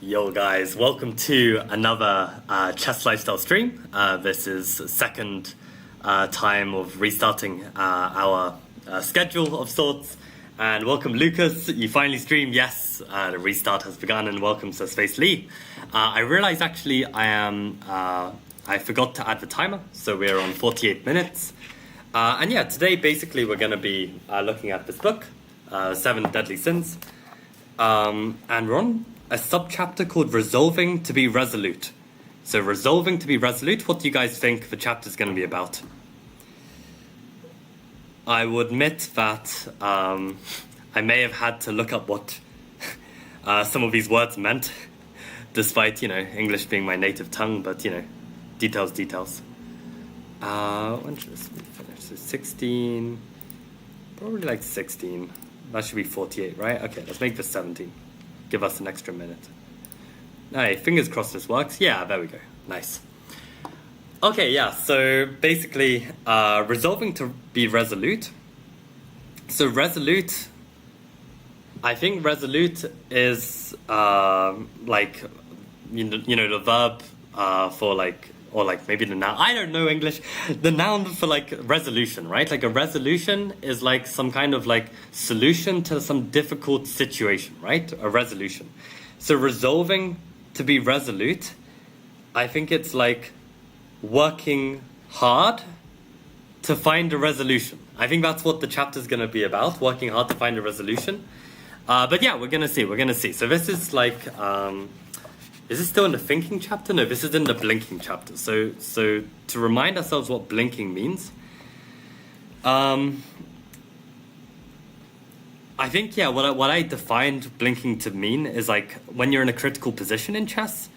Yo guys, welcome to another chess lifestyle stream. This is the second time of restarting our schedule of sorts. And welcome Lucas, you finally streamed. Yes, the restart has begun, and welcome to Space Lee. I realized actually I forgot to add the timer, so we're on 48 minutes. And yeah, today basically we're going to be looking at this book, Seven Deadly Sins. And we're on a sub-chapter called Resolving to be Resolute. So Resolving to be Resolute, what do you guys think the chapter's going to be about? I will admit that I may have had to look up what some of these words meant, despite, English being my native tongue, but, details. When should this be finished? So 16, probably like 16. That should be 48, right? Okay, let's make this 17. Give us an extra minute. Hey, fingers crossed this works. Yeah, there we go. Nice. Okay, yeah, so basically, resolving to be resolute. So resolute, I think resolute is like, the verb for like, or like maybe the noun. I don't know English. The noun for like resolution, right? Like a resolution is like some kind of like solution to some difficult situation, right? A resolution. So resolving to be resolute, I think it's like working hard to find a resolution. I think that's what the chapter's going to be about, working hard to find a resolution. But yeah, we're going to see. So this is like... is this still in the thinking chapter? No, this is in the blinking chapter. So to remind ourselves what blinking means, I think, yeah, what I defined blinking to mean is like when you're in a critical position in chess,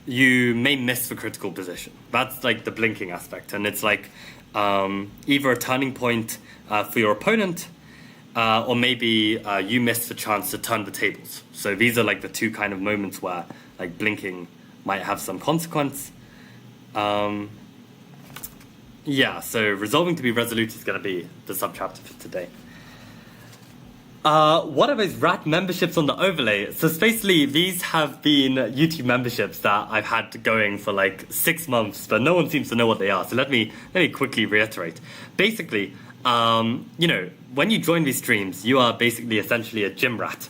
you may miss the critical position. That's like the blinking aspect. And it's like either a turning point for your opponent, or maybe you missed the chance to turn the tables. So these are like the two kind of moments where like blinking might have some consequence. Yeah, so resolving to be resolute is going to be the subchapter for today. What are those rat memberships on the overlay? So basically, these have been YouTube memberships that I've had going for like 6 months, but no one seems to know what they are. So let me quickly reiterate. Basically, when you join these streams, you are basically essentially a gym rat.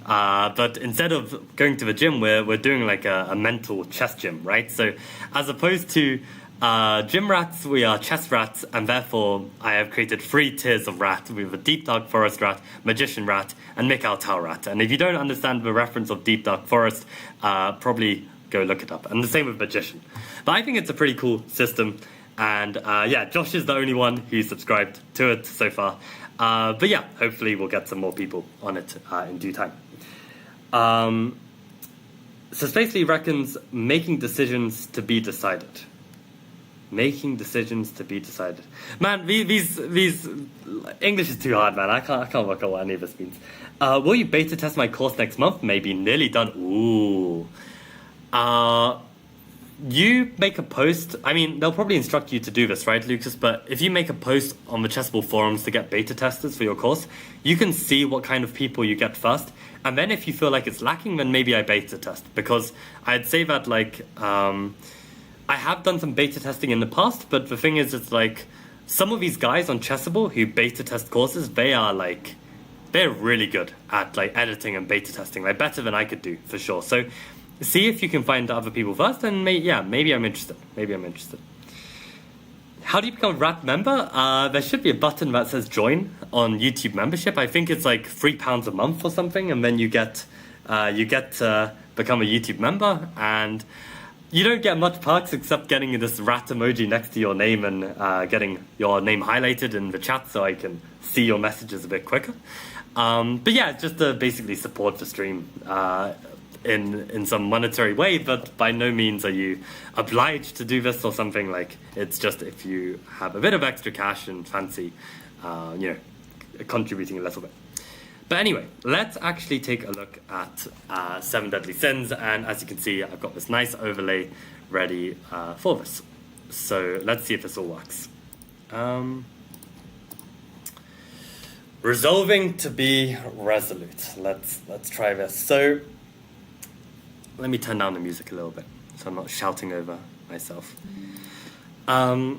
But instead of going to the gym, we're doing like a mental chess gym, right? So as opposed to gym rats, we are chess rats, and therefore I have created 3 tiers of rat. We have a Deep Dark Forest rat, Magician rat, and Mikhail Tau rat. And if you don't understand the reference of Deep Dark Forest, probably go look it up. And the same with Magician. But I think it's a pretty cool system. And yeah, Josh is the only one who's subscribed to it so far. But yeah, hopefully we'll get some more people on it in due time. So Spacely reckons making decisions to be decided. Making decisions to be decided. Man, these English is too hard, man. I can't work out what any of this means. Will you beta test my course next month? Maybe. Nearly done. Ooh. You make a post. I mean, they'll probably instruct you to do this, right, Lucas? But if you make a post on the Chessable forums to get beta testers for your course, you can see what kind of people you get first. And then if you feel like it's lacking, then maybe I beta test. Because I'd say that, like, I have done some beta testing in the past, but the thing is, it's like, some of these guys on Chessable who beta test courses, they're really good at, like, editing and beta testing. Like, better than I could do, for sure. So see if you can find other people first, and maybe I'm interested. How do you become a rat member? There should be a button that says join on YouTube membership. I think it's like £3 a month or something, and then you get to become a YouTube member, and you don't get much perks except getting this rat emoji next to your name and getting your name highlighted in the chat so I can see your messages a bit quicker. But yeah, it's just to basically support the stream in some monetary way, but by no means are you obliged to do this or something. Like, it's just if you have a bit of extra cash and fancy, contributing a little bit. But anyway, let's actually take a look at 7 Deadly Sins, and as you can see, I've got this nice overlay ready for this. So let's see if this all works. Resolving to be resolute. Let's try this. So let me turn down the music a little bit so I'm not shouting over myself. So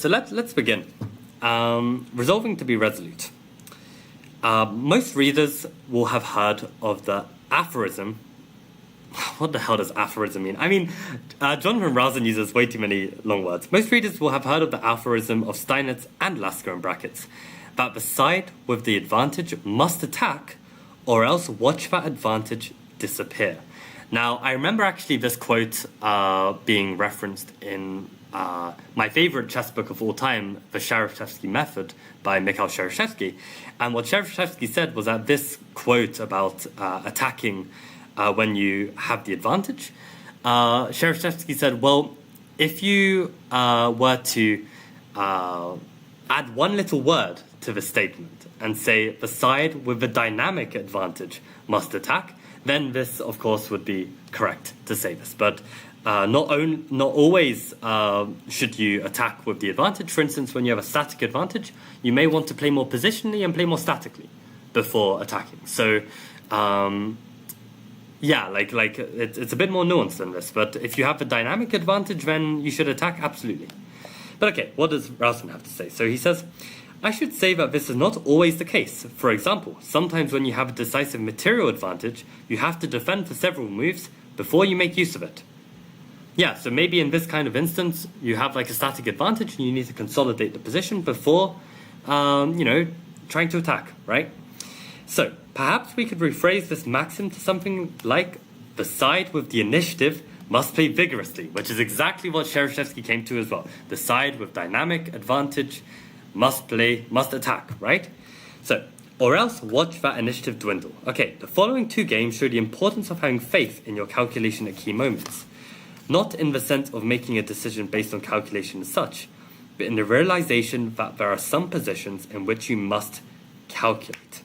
let's begin. Resolving to be resolute. Most readers will have heard of the aphorism. What the hell does aphorism mean? I mean, Jonathan Rowson uses way too many long words. Most readers will have heard of the aphorism of Steinitz and Lasker in brackets, that the side with the advantage must attack, or else watch that advantage disappear. Now, I remember actually this quote being referenced in my favorite chess book of all time, The Shereshevsky Method by Mikhail Shereshevsky. And what Shereshevsky said was that this quote about attacking when you have the advantage, Shereshevsky said, well, if you were to add one little word to the statement and say the side with the dynamic advantage must attack, then this, of course, would be correct to say this. But not always should you attack with the advantage. For instance, when you have a static advantage, you may want to play more positionally and play more statically before attacking. So, it's a bit more nuanced than this. But if you have the dynamic advantage, then you should attack, absolutely. But okay, what does Rowson have to say? So he says, I should say that this is not always the case. For example, sometimes when you have a decisive material advantage, you have to defend for several moves before you make use of it. Yeah, so maybe in this kind of instance, you have like a static advantage and you need to consolidate the position before, trying to attack, right? So perhaps we could rephrase this maxim to something like the side with the initiative must play vigorously, which is exactly what Shereshevsky came to as well. The side with dynamic advantage must attack, right? So, or else watch that initiative dwindle. Okay, the following two games show the importance of having faith in your calculation at key moments. Not in the sense of making a decision based on calculation as such, but in the realization that there are some positions in which you must calculate.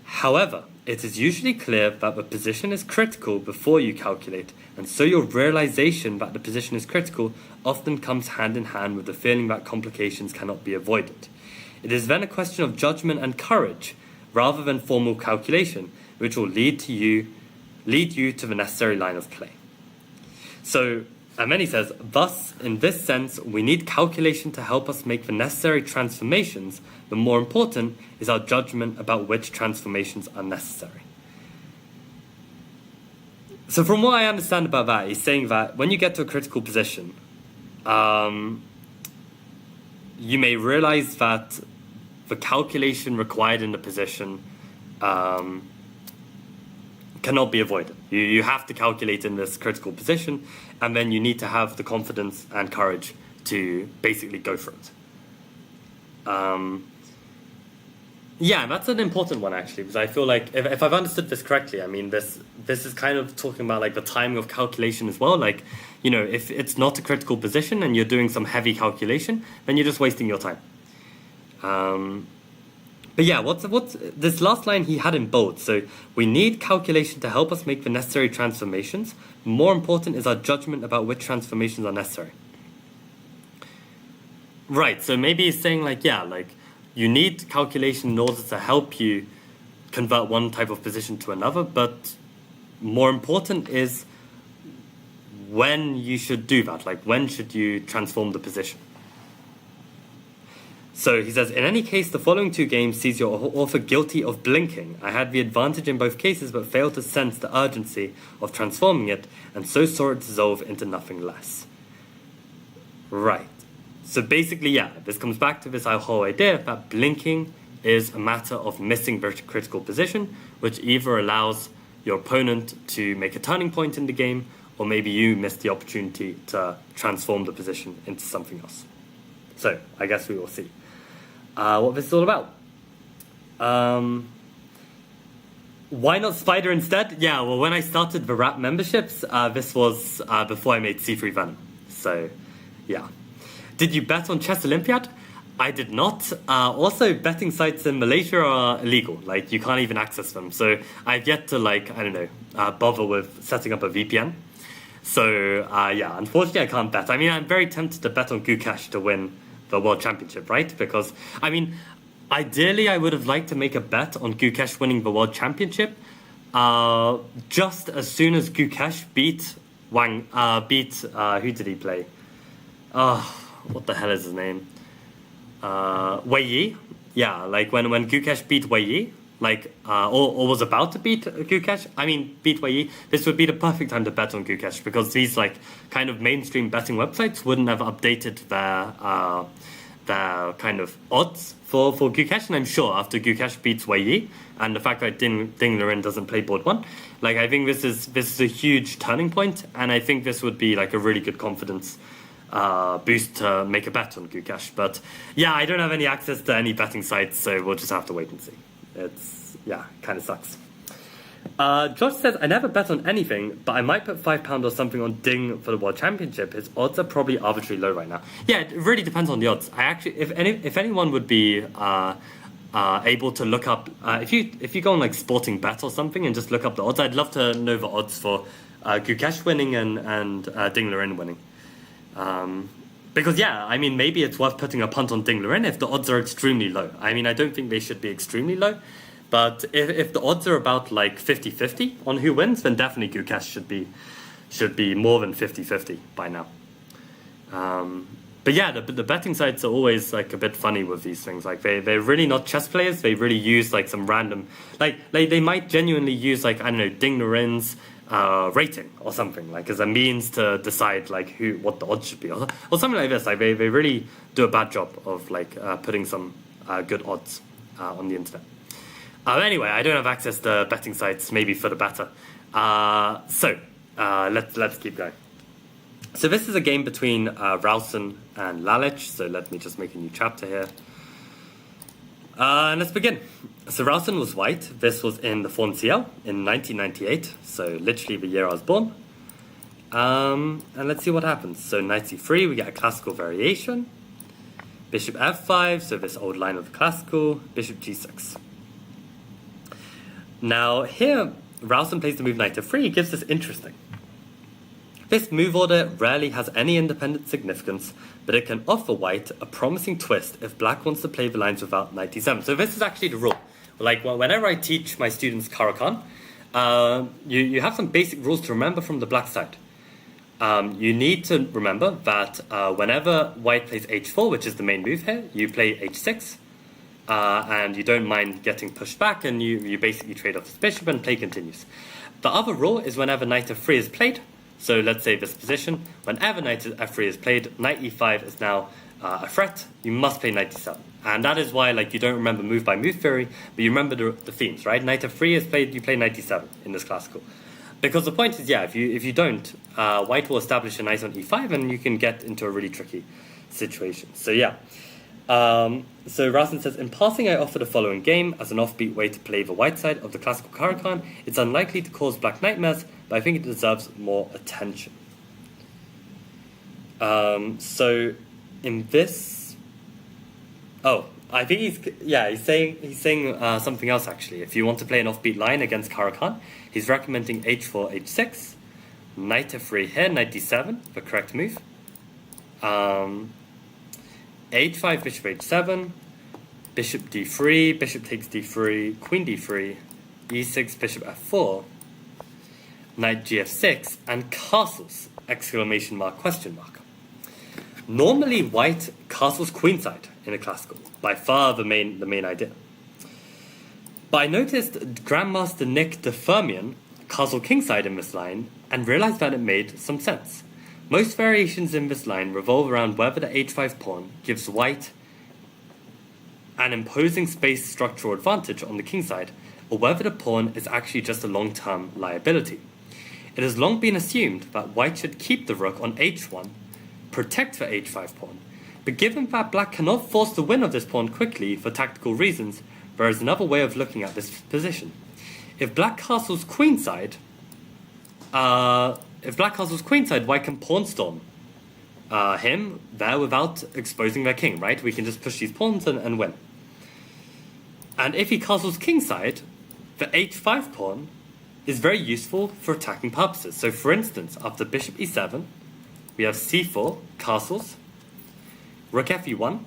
However, it is usually clear that the position is critical before you calculate, and so your realization that the position is critical often comes hand in hand with the feeling that complications cannot be avoided. It is then a question of judgment and courage, rather than formal calculation, which will lead you to the necessary line of play. So, and then he says, thus, in this sense, we need calculation to help us make the necessary transformations, but more important is our judgment about which transformations are necessary. So from what I understand about that, he's saying that when you get to a critical position, you may realize that the calculation required in the position cannot be avoided. You have to calculate in this critical position, and then you need to have the confidence and courage to basically go for it. That's an important one actually, because I feel like if I've understood this correctly, I mean this is kind of talking about like the timing of calculation as well. Like, if it's not a critical position and you're doing some heavy calculation, then you're just wasting your time. But yeah, what's this last line he had in bold? So we need calculation to help us make the necessary transformations. More important is our judgment about which transformations are necessary. Right, so maybe he's saying you need calculation in order to help you convert one type of position to another, but more important is when you should do that. Like, when should you transform the position? So he says, in any case, the following two games sees your author guilty of blinking. I had the advantage in both cases, but failed to sense the urgency of transforming it, and so saw it dissolve into nothing less. Right. So basically, this comes back to this whole idea that blinking is a matter of missing the critical position, which either allows your opponent to make a turning point in the game, or maybe you miss the opportunity to transform the position into something else. So I guess we will see what this is all about. Why not Spider instead? Yeah, well, when I started the rap memberships, this was before I made C3 Venom. So, yeah. Did you bet on Chess Olympiad? I did not. Also, betting sites in Malaysia are illegal. Like, you can't even access them. So, I've yet to, bother with setting up a VPN. So, unfortunately, I can't bet. I mean, I'm very tempted to bet on Gukesh to win the World Championship, right? Because, Ideally, I would have liked to make a bet on Gukesh winning the World Championship. Just as soon as Gukesh beat who did he play? What the hell is his name? Wei Yi. Yeah, like when Gukesh beat Wei Yi, or was about to beat Gukesh. Beat Wei Yi. This would be the perfect time to bet on Gukesh because these like kind of mainstream betting websites wouldn't have updated their kind of odds for Gukesh, and I'm sure after Gukesh beats Wei Yi and the fact that Ding Liren doesn't play board one, like I think this is a huge turning point, and I think this would be like a really good confidence boost to make a bet on Gukesh. But yeah, I don't have any access to any betting sites, so we'll just have to wait and see. It's kind of sucks. Josh says, I never bet on anything, but I might put £5 or something on Ding for the World Championship. His odds are probably arbitrarily low right now. Yeah, it really depends on the odds. I actually, if anyone would be able to look up, if you go on like Sporting Bet or something and just look up the odds, I'd love to know the odds for Gukesh winning and Ding Liren winning. Because maybe it's worth putting a punt on Ding Liren if the odds are extremely low. I don't think they should be extremely low. But if the odds are about like 50-50 on who wins, then definitely Gukesh should be more than 50-50 by now. But yeah, the betting sites are always like a bit funny with these things. Like they're really not chess players. They really use like some random like they might genuinely use like, I don't know, Ding Liren's rating or something like as a means to decide like what the odds should be or something like this. Like they really do a bad job of like putting some good odds on the internet. Anyway, I don't have access to betting sites, maybe for the better. So let's keep going. So this is a game between Ralston and Lalich. So let me just make a new chapter here. And let's begin. So Ralston was white. This was in the Fawn CL in 1998. So literally the year I was born. And let's see what happens. So knight c3, we get a classical variation. Bishop f5, so this old line of the classical. Bishop g6. Now here, Ralston plays the move knight f3. He gives this interesting. This move order rarely has any independent significance, but it can offer white a promising twist if black wants to play the lines without knight d7. So this is actually the rule. Like whenever I teach my students Caro-Kann, you have some basic rules to remember from the black side. You need to remember that whenever white plays h4, which is the main move here, you play h6. And you don't mind getting pushed back, and you basically trade off this bishop and play continues. The other rule is whenever knight f3 is played, so let's say this position, whenever knight f3 is played, knight e5 is now a threat, you must play knight d7. And that is why you don't remember move by move theory, but you remember the themes, right? Knight f3 is played, you play knight d7 in this classical. Because the point is, if you don't, white will establish a knight on e5 and you can get into a really tricky situation. So yeah. So Ralston says, in passing I offer the following game as an offbeat way to play the white side of the classical Caro-Kann. It's unlikely to cause black nightmares, but I think it deserves more attention. So in this, I think he's saying something else actually. If you want to play an offbeat line against Caro-Kann, he's recommending h4, h6, knight f3 here, knight d7, the correct move. h5, bishop h7, bishop d3, bishop takes d3, queen d3, e6, bishop f4, knight gf6, and castles, exclamation mark, question mark. Normally white castles queenside in a classical, by far the main idea. But I noticed Grandmaster Nick de Fermion castle kingside in this line and realized that it made some sense. Most variations in this line revolve around whether the h5 pawn gives white an imposing space structural advantage on the kingside, or whether the pawn is actually just a long-term liability. It has long been assumed that white should keep the rook on h1, protect the h5 pawn, but given that black cannot force the win of this pawn quickly for tactical reasons, there is another way of looking at this position. If black castles queenside, white can pawn storm him there without exposing their king, right? We can just push these pawns and win. And if he castles kingside, the h5 pawn is very useful for attacking purposes. So for instance, after bishop e7, we have c4, castles, rook fe1,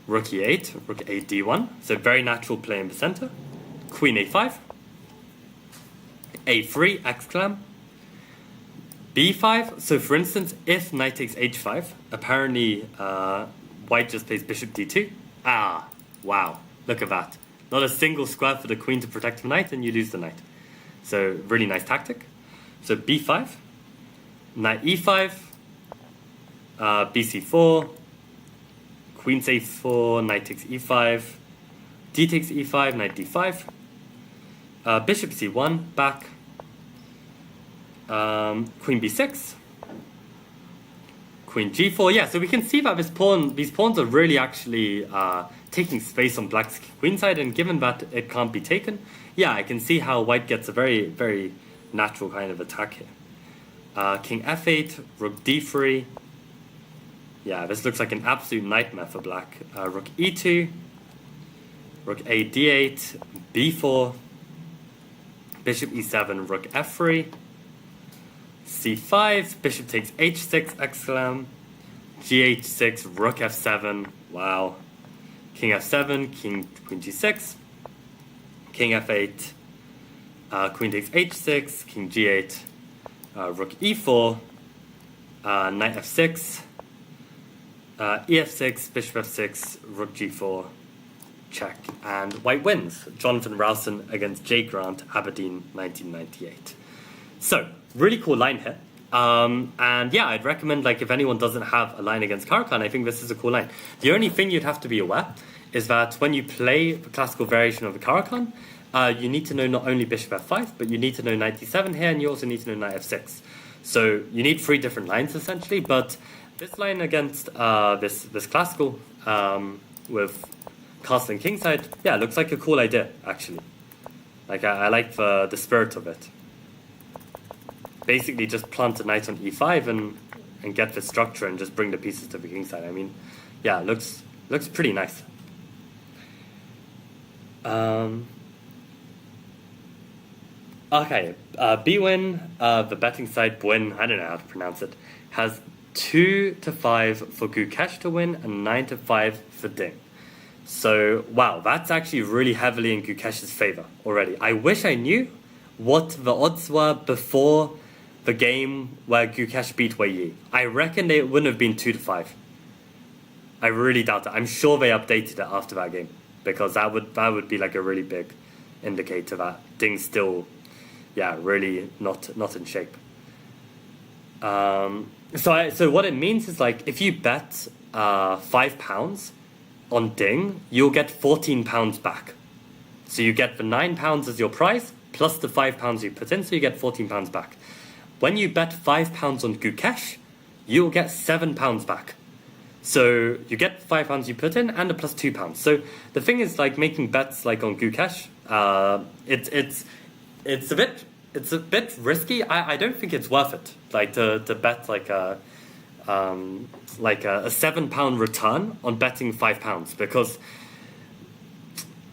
rook e8, rook a d1. So very natural play in the center. Queen a5. a3, exclam. b5. So for instance, if knight takes h5, apparently white just plays bishop d2. Ah, wow. Look at that. Not a single square for the queen to protect the knight, and you lose the knight. So really nice tactic. So b5, knight e5, bc4, queen a4, knight takes e5, d takes e5, knight d5, bishop c1, back, queen b6, queen g4. Yeah, so we can see that these pawns are really actually taking space on black's queen side, and given that it can't be taken, yeah, I can see how white gets a very, very natural kind of attack here. King f8, rook d3. Yeah, this looks like an absolute nightmare for black. Rook e2, rook a d8, b4, bishop e7, rook f3, c5, bishop takes h6, exclam, gh6, rook f7, wow, king f7, queen g6, king f8, queen takes h6, king g8, rook e4, knight f6, ef6, bishop f6, rook g4, check, and white wins. Jonathan Rowson against Jay Grant, Aberdeen, 1998. So, really cool line here. And yeah, I'd recommend, like, if anyone doesn't have a line against Caro-Kann, I think this is a cool line. The only thing you'd have to be aware is that when you play the classical variation of the Caro-Kann, you need to know not only bishop f5, but you need to know knight d7 here, and you also need to know knight f6. So you need 3 different lines, essentially, but this line against this classical with castle and kingside, yeah, looks like a cool idea, actually. Like, I like the spirit of it. Basically, just plant a knight on e5 and get the structure and just bring the pieces to the kingside. I mean, yeah, looks pretty nice. Okay, Bwin, the betting site, Bwin, I don't know how to pronounce it, has 2-5 for Gukesh to win and 9-5 for Ding. So, wow, that's actually really heavily in Gukesh's favor already. I wish I knew what the odds were before the game where Gukesh beat Wei Yi. I reckon it wouldn't have been 2-5. I really doubt it. I'm sure they updated it after that game, because that would be like a really big indicator that Ding's still, yeah, really not in shape. So what it means is, like, if you bet £5 on Ding, you'll get £14 back. So you get the £9 as your prize plus the £5 you put in, so you get £14 back. When you bet £5 on Gukesh, you'll get £7 back. So you get £5 you put in and a plus £2. So the thing is, like, making bets like on Gukesh, it's a bit risky. I don't think it's worth it. Like to bet like a £7 return on betting £5, because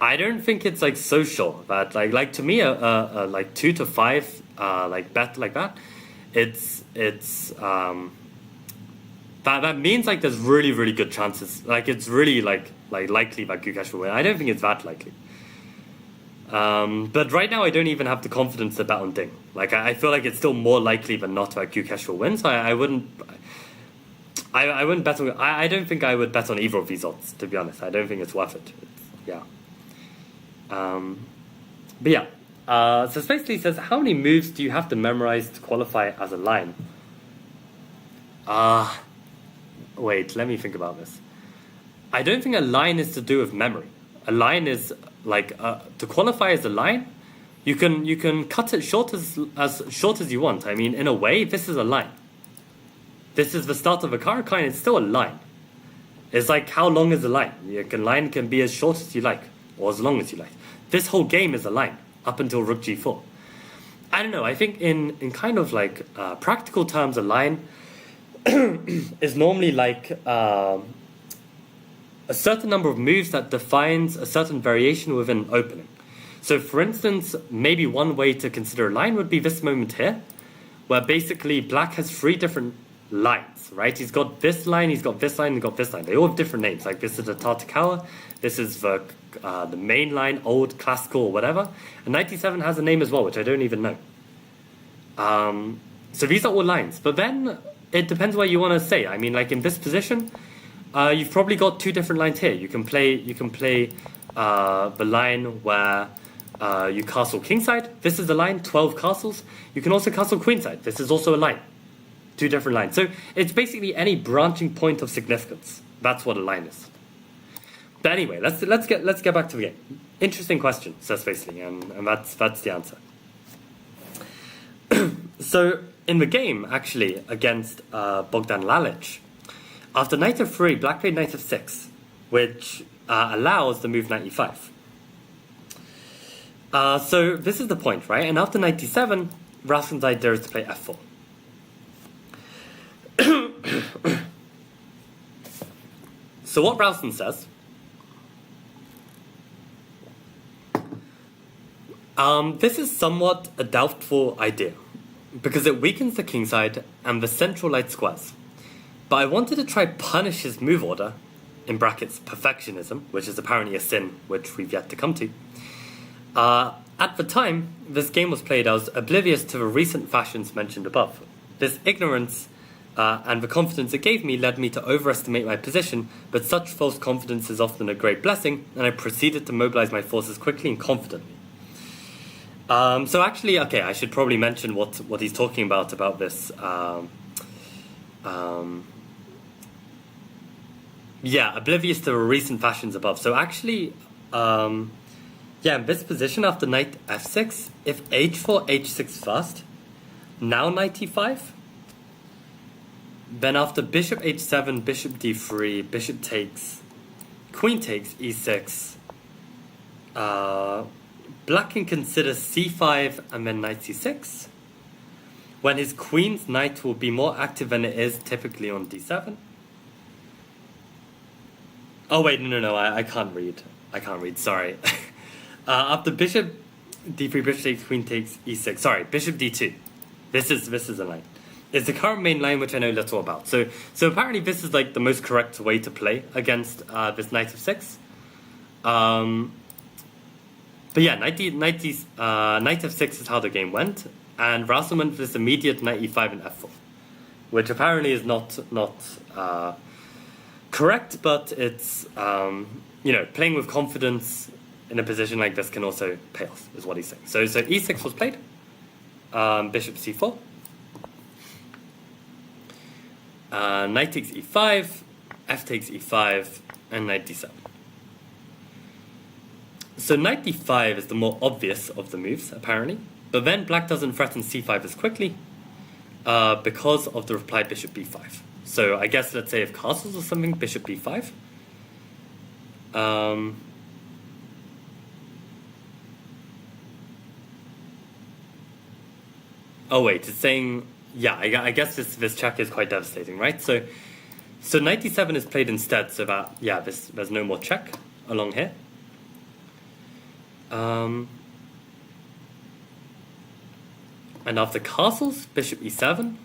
I don't think it's like so sure that like to me a like 2-5 like bet like that, it's that means like there's really good chances. Like it's really like likely that Gukesh will win. I don't think it's that likely. But right now I don't even have the confidence to bet on Ding. Like I feel like it's still more likely than not that Gukesh will win. So I wouldn't bet on. I don't think I would bet on either of these odds, to be honest. I don't think it's worth it. But yeah. So it basically says, how many moves do you have to memorize to qualify as a line? Wait, let me think about this. I don't think a line is to do with memory. A line is like to qualify as a line. You can cut it short as short as you want. I mean, in a way, this is a line. This is the start of a Caro-Kann. It's still a line. It's like, how long is a line? Line can be as short as you like, or as long as you like. This whole game is a line up until rook g4. I don't know. I think in kind of like practical terms, a line is normally like a certain number of moves that defines a certain variation within an opening. So, for instance, maybe one way to consider a line would be this moment here, where basically black has 3 different lines, right? He's got this line, he's got this line, he's got this line. They all have different names. Like this is the Tartakawa, this is the main line, old, classical, or whatever. And 97 has a name as well, which I don't even know. So these are all lines. But then it depends what you want to say. I mean, like in this position, you've probably got two different lines here. You can play the line where you castle kingside. This is the line, 12 castles. You can also castle queenside. This is also a line. Two different lines. So it's basically any branching point of significance. That's what a line is. But anyway, let's get back to the game. Interesting question, says basically, and that's the answer. So in the game, actually, against Bogdan Lalic, after knight f3, black played knight f6, which allows the move knight e5. So this is the point, right? And after knight d7, Rasmussen's idea is to play f4. So what Rasmussen says, this is somewhat a doubtful idea, because it weakens the kingside and the central light squares. But I wanted to try punish his move order, in brackets perfectionism, which is apparently a sin which we've yet to come to. At the time, this game was played, I was oblivious to the recent fashions mentioned above. This ignorance and the confidence it gave me led me to overestimate my position, but such false confidence is often a great blessing, and I proceeded to mobilize my forces quickly and confidently. So actually, okay, I should probably mention what he's talking about this. Oblivious to the recent fashions above. So actually, in this position after knight f6, if h4, h6 first, now knight e5, then after bishop h7, bishop d3, bishop takes, queen takes, e6, black can consider c5 and then knight c6, when his queen's knight will be more active than it is typically on d7. Oh wait, no, I can't read. Sorry. After bishop d3, bishop takes, queen takes, e6. Sorry, bishop d2. This is a line. It's the current main line which I know little about. So apparently this is like the most correct way to play against this knight f6. But yeah, knight f6 is how the game went, and Rasmussen went for this immediate knight e5 and f4, which apparently is not correct, but it's playing with confidence in a position like this can also pay off, is what he's saying. So e6 was played, bishop c4, knight takes e5, f takes e5, and knight d7. So knight d5 is the more obvious of the moves, apparently, but then black doesn't threaten c5 as quickly because of the reply bishop b5. So I guess, let's say if castles or something, bishop b5. Oh wait, it's saying, yeah, I guess this check is quite devastating, right? So knight d7 is played instead, so that, yeah, there's no more check along here. And after castles, bishop e7,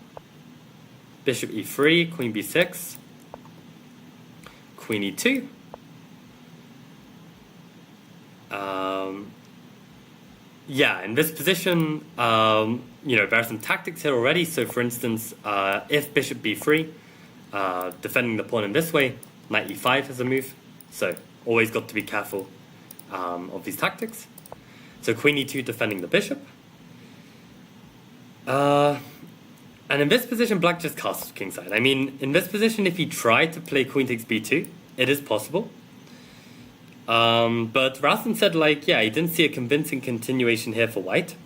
bishop e3, queen b6, queen e2. In this position, there are some tactics here already. So for instance, if bishop b3, defending the pawn in this way, knight e5 is a move. So always got to be careful of these tactics. So queen e2 defending the bishop. And in this position, black just castles kingside. I mean, in this position, if he tried to play queen takes b2, it is possible. But Rasmussen said, he didn't see a convincing continuation here for white.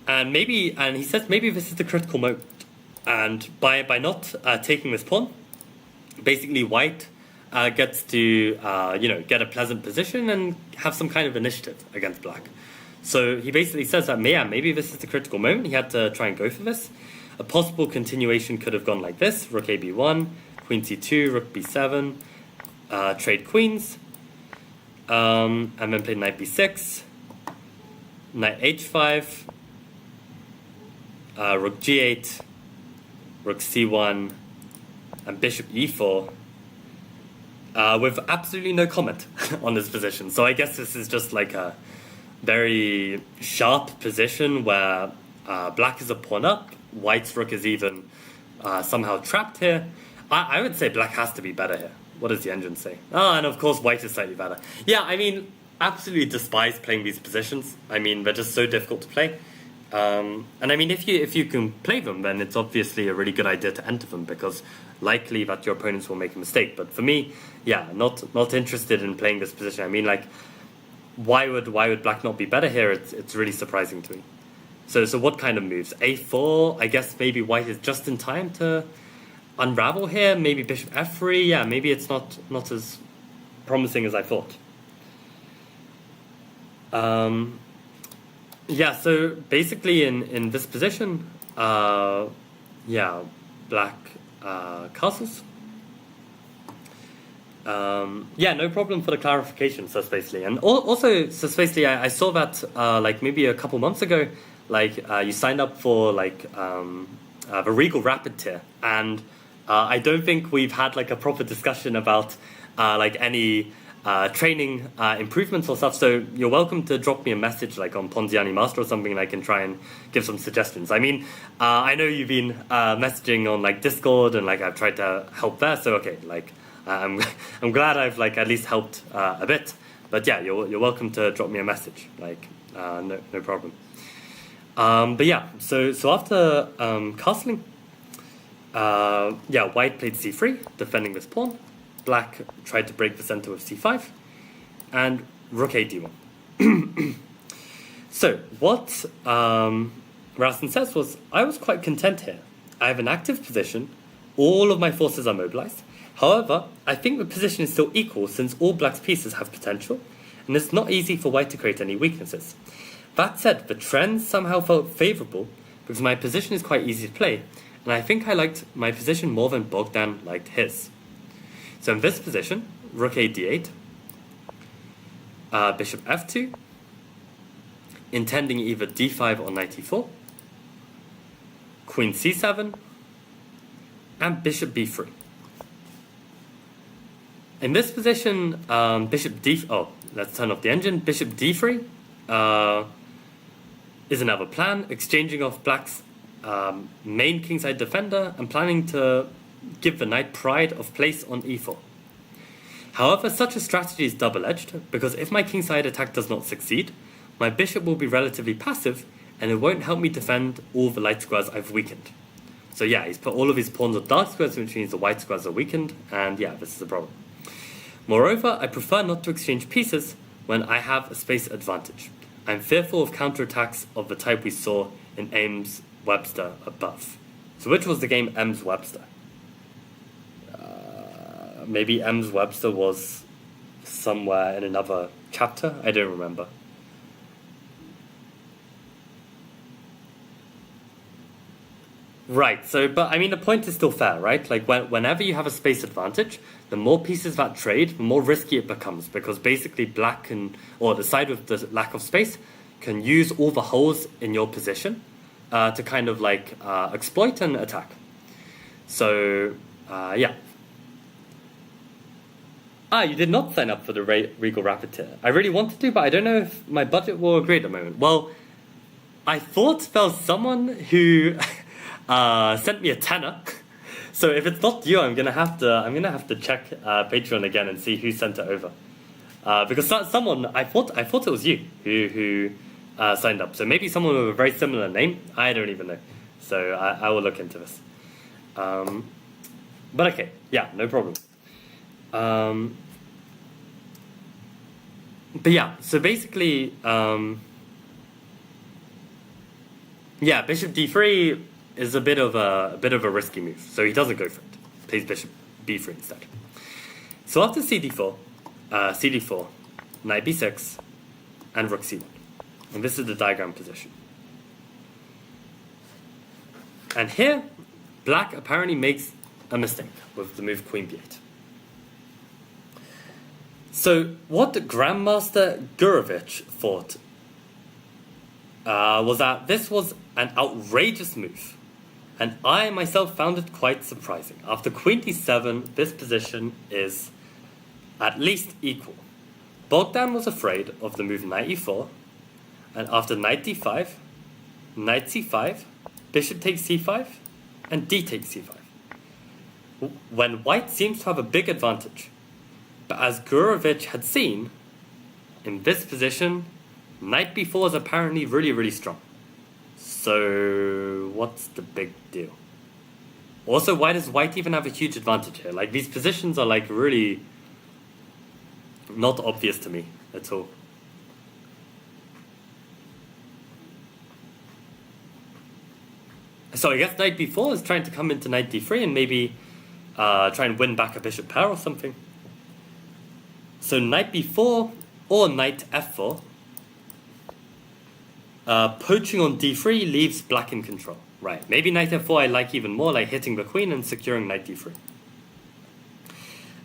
And he says maybe this is the critical moment. And by not taking this pawn, basically white gets to get a pleasant position and have some kind of initiative against black. So he basically says that maybe this is the critical moment. He had to try and go for this. A possible continuation could have gone like this: rook a b1, queen c2, rook b7, trade queens, and then play knight b6, knight h5, rook g8, rook c1, and bishop e4, with absolutely no comment on this position. So I guess this is just like a very sharp position where black is a pawn up, white's rook is even somehow trapped here. I would say black has to be better here. What does the engine say? Oh, and of course white is slightly better. Yeah, I mean, absolutely despise playing these positions. I mean, they're just so difficult to play. And I mean, if you can play them, then it's obviously a really good idea to enter them, because likely that your opponents will make a mistake. But for me, yeah, not interested in playing this position. I mean, like, why would black not be better here? It's really surprising to me. So what kind of moves? A4. I guess maybe white is just in time to unravel here. Maybe bishop f3. Yeah, maybe it's not as promising as I thought. Yeah, so basically in this position, yeah, black castles. Yeah, no problem for the clarification, Suspacely. And also, Suspacely, I saw that like maybe a couple months ago, like you signed up for like the Regal Rapid tier, and I don't think we've had like a proper discussion about like any training improvements or stuff. So you're welcome to drop me a message like on Ponziani Master or something, and I can try and give some suggestions. I mean, I know you've been messaging on like Discord, and like I've tried to help there. So okay, like. I'm glad I've like at least helped a bit, but yeah, you're welcome to drop me a message. Like no problem. But yeah, so after castling, yeah, white played c3, defending this pawn. Black tried to break the center with c5, and rook a d1. So what Rasen says was, I was quite content here. I have an active position. All of my forces are mobilized. However, I think the position is still equal since all black's pieces have potential, and it's not easy for white to create any weaknesses. That said, the trends somehow felt favourable because my position is quite easy to play, and I think I liked my position more than Bogdan liked his. So in this position, rook a d8, bishop f2, intending either d5 or knight e4, queen c7, and bishop b3. In this position, bishop d... Oh, let's turn off the engine. Bishop d3 is another plan, exchanging off black's main kingside defender and planning to give the knight pride of place on e4. However, such a strategy is double-edged, because if my kingside attack does not succeed, my bishop will be relatively passive, and it won't help me defend all the light squares I've weakened. So yeah, he's put all of his pawns on dark squares, which means the white squares are weakened, and yeah, this is a problem. Moreover, I prefer not to exchange pieces when I have a space advantage. I'm fearful of counterattacks of the type we saw in Ames-Webster above. So which was the game Ames-Webster? Maybe Ames-Webster was somewhere in another chapter? I don't remember. Right, so, but I mean, the point is still fair, right? Like, whenever you have a space advantage, the more pieces that trade, the more risky it becomes, because basically black can, or the side with the lack of space, can use all the holes in your position to kind of like exploit and attack. So, yeah. You did not sign up for the Regal Rapid tier. I really wanted to, but I don't know if my budget will agree at the moment. Well, I thought there was someone who... sent me a tenner. So if it's not you, I'm gonna have to check Patreon again and see who sent it over. Because someone, I thought it was you who signed up. So maybe someone with a very similar name. I don't even know. So I will look into this. But okay, yeah, no problem. But yeah, so basically, yeah, bishop d3 is a bit of a risky move, so he doesn't go for it. Plays bishop b3 instead. So after cd4, cd4, knight b6, and rook c1, and this is the diagram position. And here, black apparently makes a mistake with the move queen b8. So what Grandmaster Gurevich thought was that this was an outrageous move, and I myself found it quite surprising. After queen d7, this position is at least equal. Bogdan was afraid of the move knight e4, and after knight d5, knight c5, bishop takes c5, and d takes c5. When white seems to have a big advantage, but as Gurevich had seen, in this position, knight b4 is apparently really strong. So what's the big deal? Also, why does white even have a huge advantage here? Like, these positions are like really not obvious to me at all. So I guess knight b4 is trying to come into knight d3 and maybe try and win back a bishop pair or something. So knight b4 or knight f4, poaching on d3 leaves black in control. Right, maybe knight f4 I like even more, like hitting the queen and securing knight d3.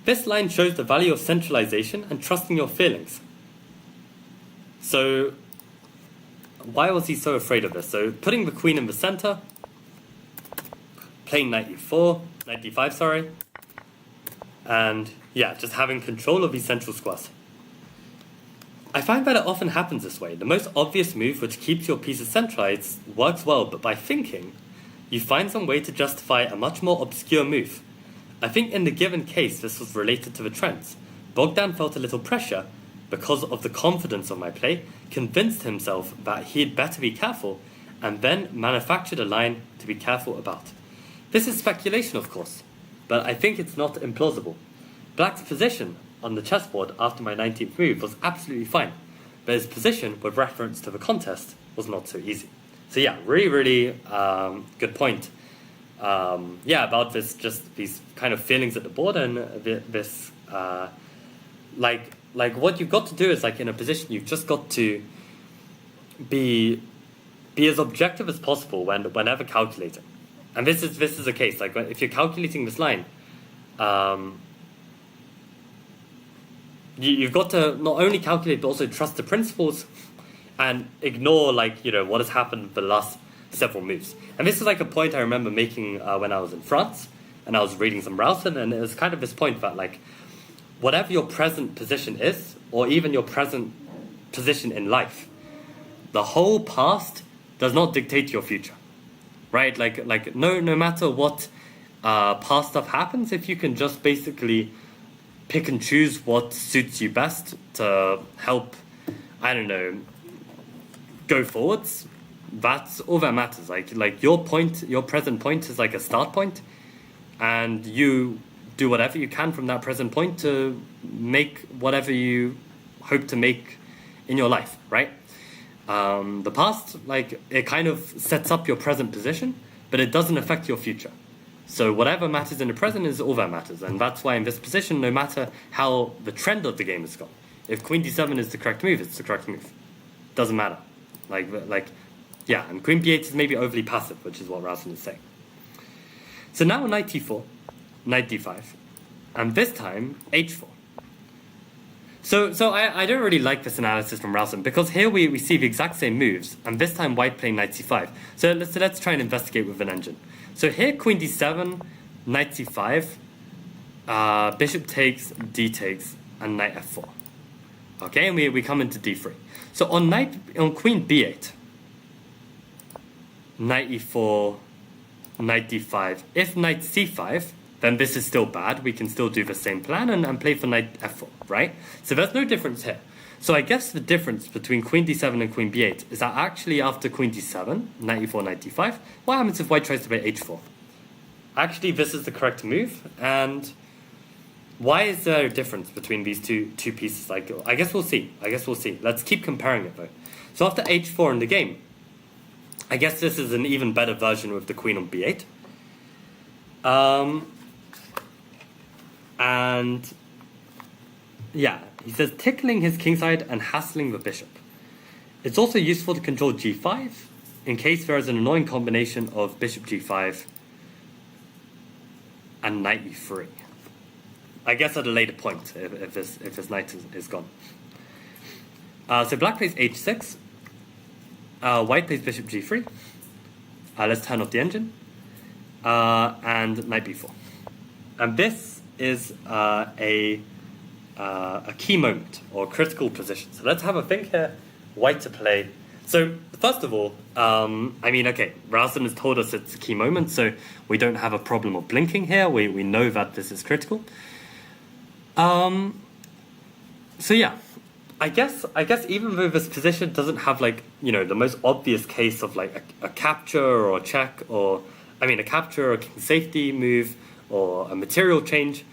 This line shows the value of centralization and trusting your feelings. So why was he so afraid of this? So putting the queen in the center, playing knight d5, sorry, and yeah, just having control of these central squares. I find that it often happens this way. The most obvious move which keeps your pieces centralized works well, but by thinking, you find some way to justify a much more obscure move. I think in the given case this was related to the trends. Bogdan felt a little pressure because of the confidence of my play, convinced himself that he'd better be careful, and then manufactured a line to be careful about. This is speculation, of course, but I think it's not implausible. Black's position on the chessboard after my 19th move was absolutely fine, but his position with reference to the contest was not so easy. So yeah, really good point. About this, just these kind of feelings at the board, and this like what you've got to do is, like, in a position you've just got to be as objective as possible whenever calculating. And this is the case. Like, if you're calculating this line, you've got to not only calculate but also trust the principles and ignore, like, what has happened the last several moves. And this is like a point I remember making when I was in France and I was reading some Rousen, and it was kind of this point that, like, whatever your present position is, or even your present position in life, the whole past does not dictate your future, right? Like no matter what past stuff happens, if you can just basically pick and choose what suits you best to help, I don't know, go forwards, that's all that matters. Like your present point is like a start point, and you do whatever you can from that present point to make whatever you hope to make in your life, right? The past, like, it kind of sets up your present position, but it doesn't affect your future. So whatever matters in the present is all that matters, and that's why in this position, no matter how the trend of the game has gone, if queen d7 is the correct move, it's the correct move. Doesn't matter. Yeah, and queen b8 is maybe overly passive, which is what Rousen is saying. So now knight t4, knight d5, and this time h4. So I don't really like this analysis from Rousen, because here we see the exact same moves, and this time white playing knight c5. So let's try and investigate with an engine. So here queen d7, knight c5, bishop takes, d takes, and knight f4. Okay, and we come into d3. So on queen b8, knight e4, knight d5. If knight c5, then this is still bad. We can still do the same plan and play for knight f4, right? So there's no difference here. So I guess the difference between queen d7 and queen b8 is that actually after queen d7, knight e4, knight d5, what happens if white tries to play h4? Actually, this is the correct move, and why is there a difference between these two pieces? Like, I guess we'll see. Let's keep comparing it, though. So after h4 in the game, I guess this is an even better version with the queen on b8. And yeah, he says tickling his kingside and hassling the bishop. It's also useful to control g5 in case there is an annoying combination of bishop g5 and knight e3. I guess at a later point if this knight is gone. So black plays h6, white plays bishop g3, let's turn off the engine. And knight b4. And this is a key moment or critical position. So let's have a think here. White to play. So first of all, I mean, okay, Ralston has told us it's a key moment, so we don't have a problem of blinking here. We know that this is critical. So yeah, I guess even though this position doesn't have like, you know, the most obvious case of like a capture or a check, or I mean a capture or a king safety move or a material change,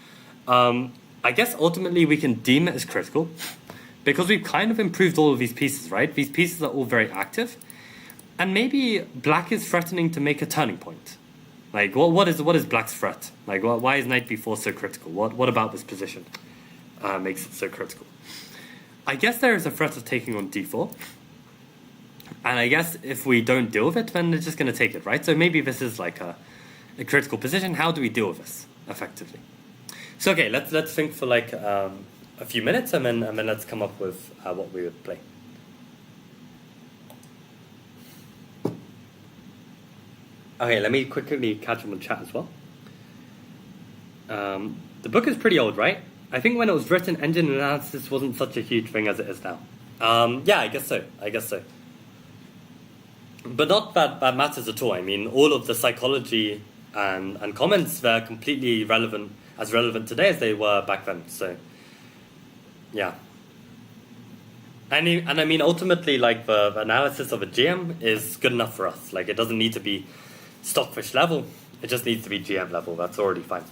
I guess ultimately we can deem it as critical because we've kind of improved all of these pieces, right? These pieces are all very active, and maybe black is threatening to make a turning point. Like what is black's threat? Like why is knight b4 so critical? What about this position makes it so critical? I guess there is a threat of taking on d4. And I guess if we don't deal with it, then they're just going to take it, right? So maybe this is like a critical position. How do we deal with this effectively? So okay, let's think for like a few minutes, and then let's come up with what we would play. Okay, let me quickly catch up on chat as well. The book is pretty old, right? I think when it was written, engine analysis wasn't such a huge thing as it is now. Yeah, I guess so. But not that matters at all. I mean, all of the psychology and comments, they're completely relevant today as they were back then. So, yeah. And I mean, ultimately, like, the analysis of a GM is good enough for us. Like, it doesn't need to be stockfish level. It just needs to be GM level. That's already fine.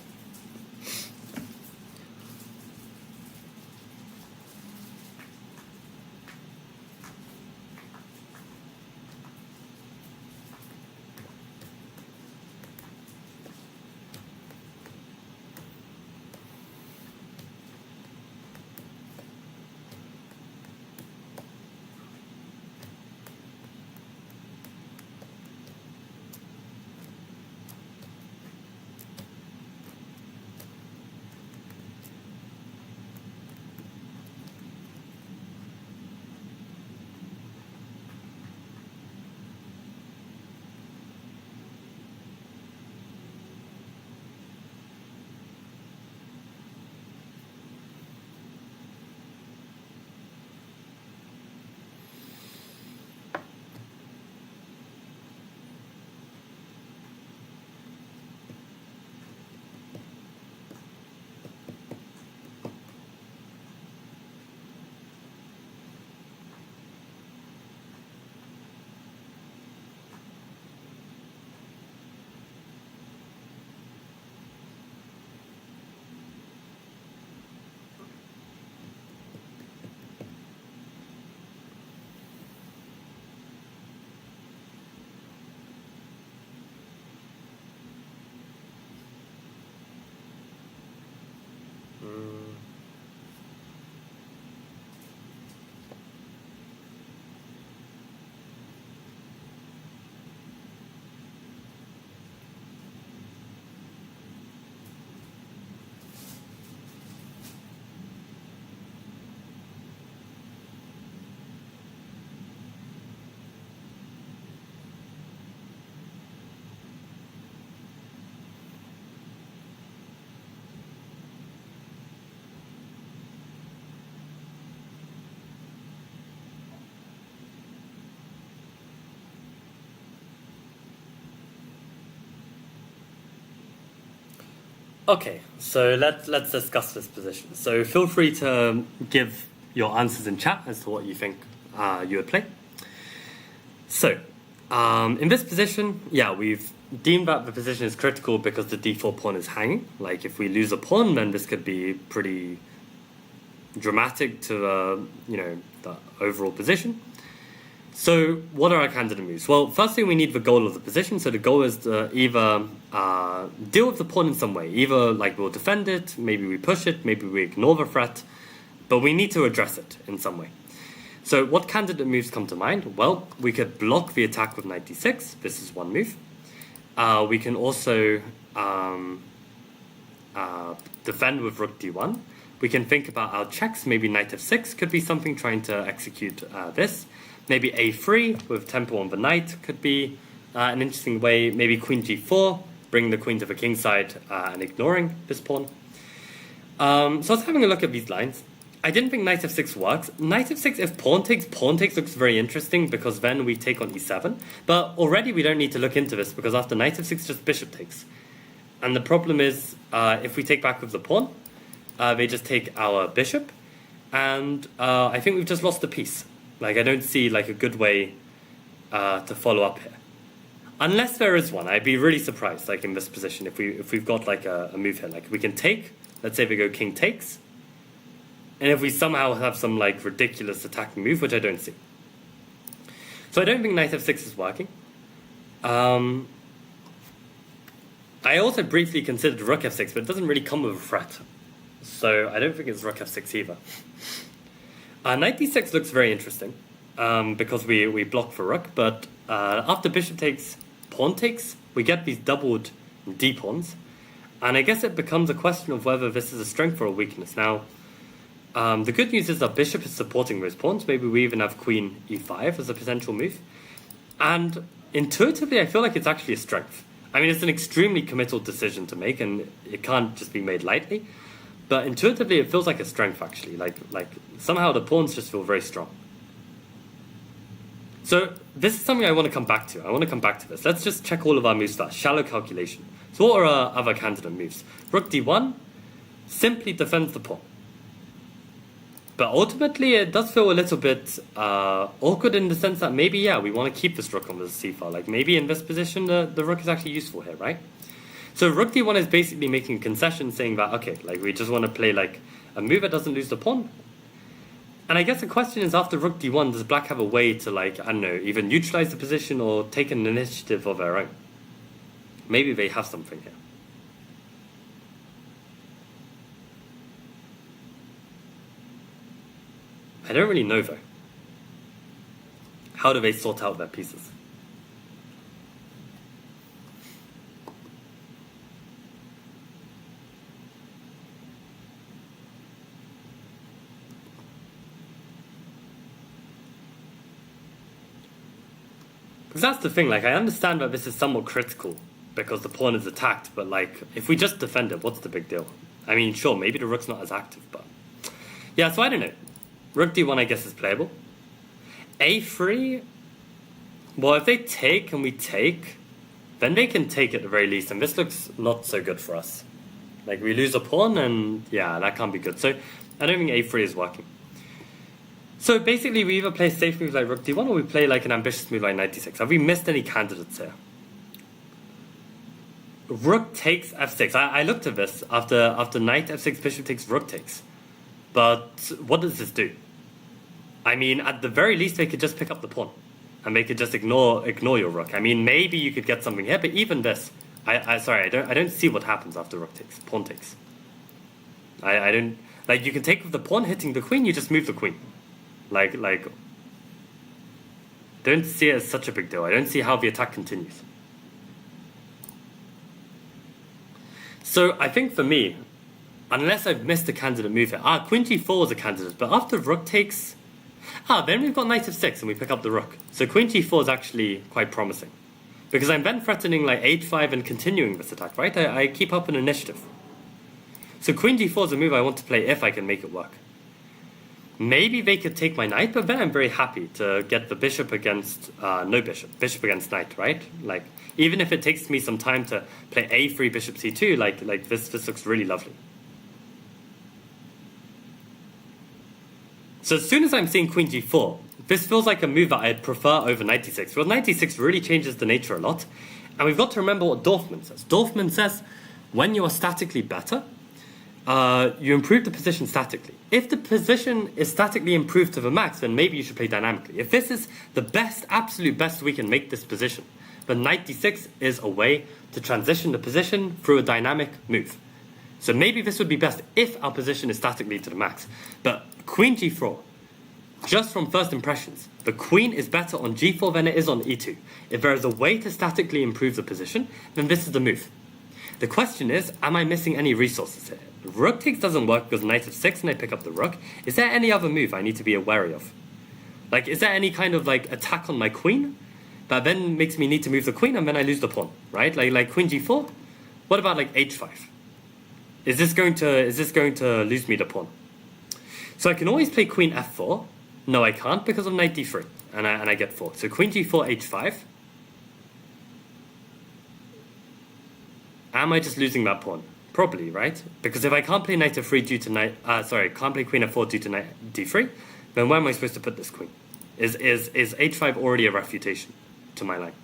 Okay, so let's discuss this position. So feel free to give your answers in chat as to what you think you would play. So, in this position, yeah, we've deemed that the position is critical because the d4 pawn is hanging. Like, if we lose a pawn, then this could be pretty dramatic to the overall position. So what are our candidate moves? Well, first thing, we need the goal of the position. So the goal is to either deal with the pawn in some way. Either like we'll defend it, maybe we push it, maybe we ignore the threat, but we need to address it in some way. So what candidate moves come to mind? Well, we could block the attack with knight d6. This is one move. We can also defend with rook d1. We can think about our checks. Maybe knight f6 could be something trying to execute this. Maybe a3 with tempo on the knight could be an interesting way, maybe queen g4, bring the queen to the king side and ignoring this pawn. So I was having a look at these lines. I didn't think knight f6 works. Knight f6, if pawn takes looks very interesting because then we take on e7. But already we don't need to look into this because after knight f6, just bishop takes. And the problem is, if we take back with the pawn, they just take our bishop. And I think we've just lost a piece. Like, I don't see like a good way to follow up here. Unless there is one, I'd be really surprised, like in this position, if we've got like a move here. Like we can take, let's say we go king takes. And if we somehow have some like ridiculous attacking move, which I don't see. So I don't think knight f6 is working. I also briefly considered rook f6, but it doesn't really come with a threat. So I don't think it's rook f6 either. Knight d6 looks very interesting because we block for rook, but after bishop takes, pawn takes, we get these doubled d pawns. And I guess it becomes a question of whether this is a strength or a weakness. Now, the good news is our bishop is supporting those pawns. Maybe we even have queen e5 as a potential move. And intuitively, I feel like it's actually a strength. I mean, it's an extremely committal decision to make, and it can't just be made lightly. But intuitively, it feels like a strength, actually. Like somehow the pawns just feel very strong. So this is something I want to come back to. I want to come back to this. Let's just check all of our moves first. Shallow calculation. So what are our other candidate moves? Rook d1 simply defends the pawn. But ultimately, it does feel a little bit awkward in the sense that maybe, yeah, we want to keep this rook on the c-file. Like maybe in this position, the rook is actually useful here, right? So rook d1 is basically making a concession saying that, okay, like we just want to play like a move that doesn't lose the pawn. And I guess the question is, after rook d1, does black have a way to, like, I don't know, either neutralize the position or take an initiative of their own? Maybe they have something here. I don't really know, though. How do they sort out their pieces? Because that's the thing, like, I understand that this is somewhat critical because the pawn is attacked, but, like, if we just defend it, what's the big deal? I mean, sure, maybe the rook's not as active, but... Yeah, so I don't know. Rook d1, I guess, is playable. a3... Well, if they take and we take, then they can take at the very least, and this looks not so good for us. Like, we lose a pawn, and yeah, that can't be good. So, I don't think a3 is working. So basically, we either play safe moves like rook d1 or we play like an ambitious move like knight d6. Have we missed any candidates here? Rook takes f6. I looked at this after knight f6, bishop takes, rook takes. But what does this do? I mean, at the very least, they could just pick up the pawn. And they could just ignore your rook. I mean, maybe you could get something here, but even this... I don't see what happens after rook takes, pawn takes. I don't... Like, you can take with the pawn hitting the queen, you just move the queen. Like, don't see it as such a big deal. I don't see how the attack continues. So I think for me, unless I've missed a candidate move here, queen g4 is a candidate, but after rook takes, then we've got knight f6 and we pick up the rook. So queen g4 is actually quite promising, because I'm then threatening like h5 and continuing this attack, right? I keep up an initiative. So queen g4 is a move I want to play if I can make it work. Maybe they could take my knight, but then I'm very happy to get the bishop against no bishop against knight, right? Like, even if it takes me some time to play a3, bishop c2, like this looks really lovely. So as soon as I'm seeing queen g4, this feels like a move that I'd prefer over knight d6. Well, knight d6 really changes the nature a lot, and we've got to remember what Dorfman says. Dorfman says, when you are statically better, you improve the position statically. If the position is statically improved to the max, then maybe you should play dynamically. If this is the best, absolute best we can make this position, then knight d6 is a way to transition the position through a dynamic move. So maybe this would be best if our position is statically to the max. But queen g4, just from first impressions, the queen is better on g4 than it is on e2. If there is a way to statically improve the position, then this is the move. The question is, am I missing any resources here? Rook takes doesn't work because knight f6 and I pick up the rook. Is there any other move I need to be wary of? Like, is there any kind of like attack on my queen? that then makes me need to move the queen, and then I lose the pawn, right? Like queen g4. What about like h5? Is this going to lose me the pawn? So I can always play queen f4. No, I can't because of knight d3, and I get 4. So queen g4, h5. Am I just losing that pawn? Probably, right? Because if I can't play knight f3 due to can't play queen f4 due to knight d3, then where am I supposed to put this queen? Is h5 already a refutation to my line?